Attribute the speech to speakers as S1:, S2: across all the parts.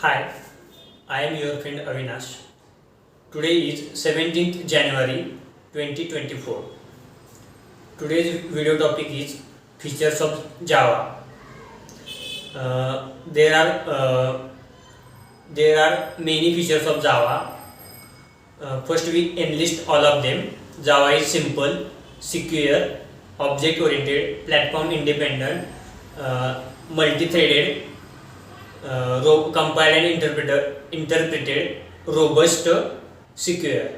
S1: Hi, I am your friend Avinash. Today is 17th January 2024. Today's video topic is features of Java. Uh, there are uh, there are many features of Java. First, we enlist all of them. Java is simple, secure, object-oriented, platform-independent, multi-threaded, compiled and interpreted, robust, secure.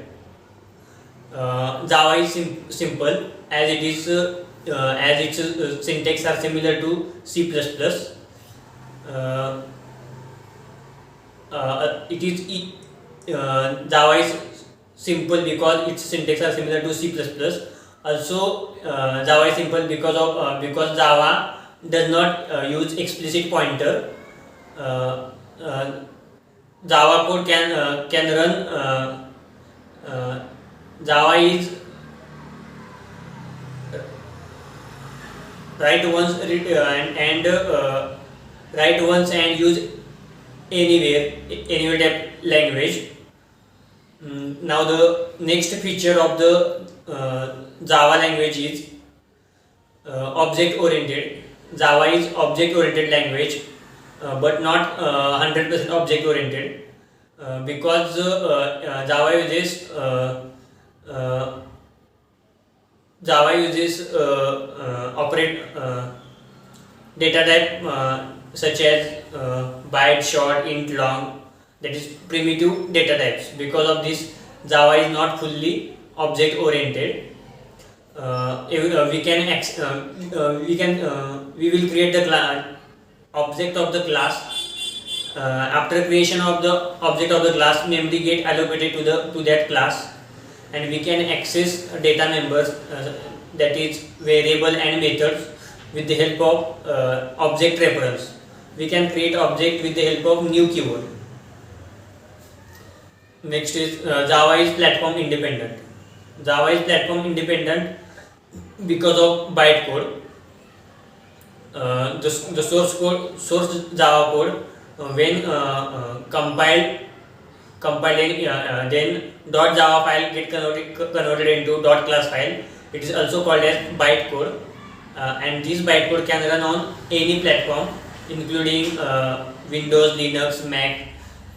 S1: Java is simple as it is as its syntax are similar to C++. Uh, it is Java is simple because its syntax are similar to C++. Also, Java is simple because Java does not use explicit pointer. uh, uh, Java code can run. Java is write once write once and use anywhere type language. Now the next feature of the Java language is object oriented. Java is object oriented language, but not 100% object oriented, because Java uses operate data type such as byte, short, int, long, that is primitive data types. Because of this, Java is not fully object oriented. We will create the object of the class. After creation of the object of the class, memory get allocated to that class, and we can access data members, that is variable and methods, with the help of object reference. We can create object with the help of new keyword. Next is Java is platform independent. Java is platform independent because of bytecode. The source Java code, when compiled, then .java file get converted into .class file. It is also called as bytecode, and this bytecode can run on any platform, including Windows, Linux, Mac.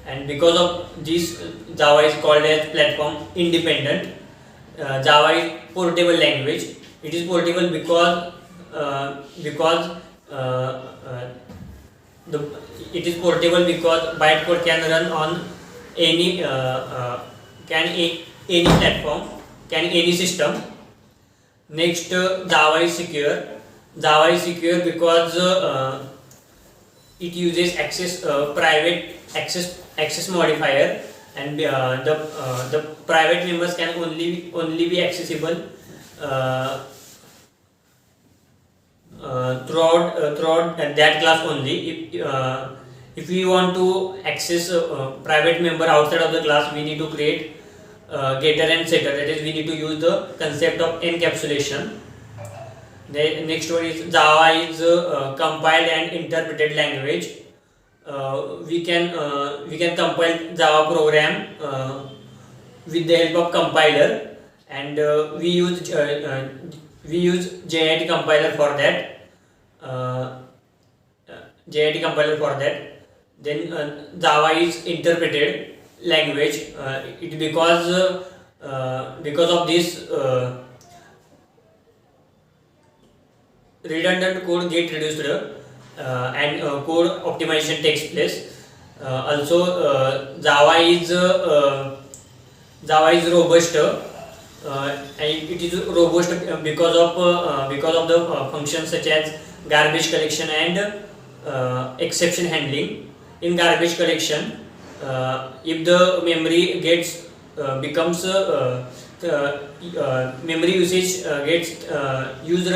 S1: And because of this, Java is called as platform independent. Java is portable language. It is portable because it is portable because bytecode can run on any any platform, can any system. Next, Java is secure. Java is secure because it uses private access modifier, and the private members can only be accessible throughout that class only. If we want to access private member outside of the class, we need to create getter and setter. That is, we need to use the concept of encapsulation. The next one is Java is compiled and interpreted language. We can compile Java program with the help of compiler, and we use JIT compiler for that. JIT compiler for that. Then Java is interpreted language. It because of this, redundant code get reduced, and code optimization takes place. Also, Java is robust, and it is robust because of the functions such as garbage collection and exception handling. In garbage collection, if the memory gets becomes memory usage gets used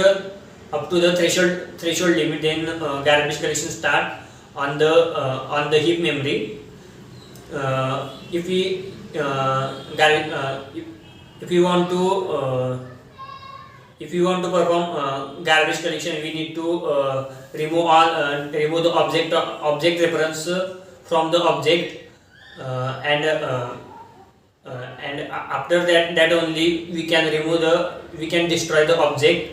S1: up to the threshold limit, then garbage collection start on the heap memory. If we want to perform garbage collection, we need to remove the object reference from the object, and after that only we can we can destroy the object.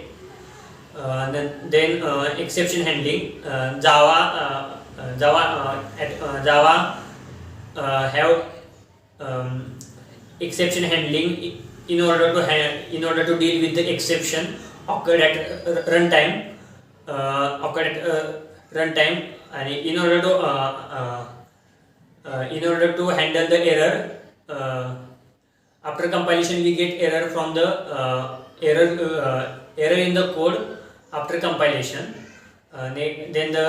S1: Then exception handling. Java have exception handling in order to deal with the exception occurred at runtime, and in order to handle the error, after compilation we get error from the error in the code after compilation. Then the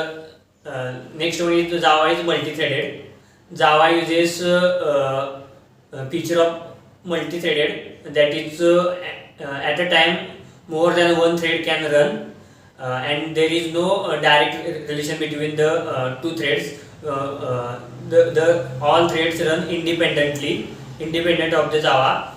S1: next one is Java is multi-threaded. Java uses feature of multi-threaded, that is at a time more than one thread can run, and there is no direct relation between the two threads. The all threads run independent of the Java.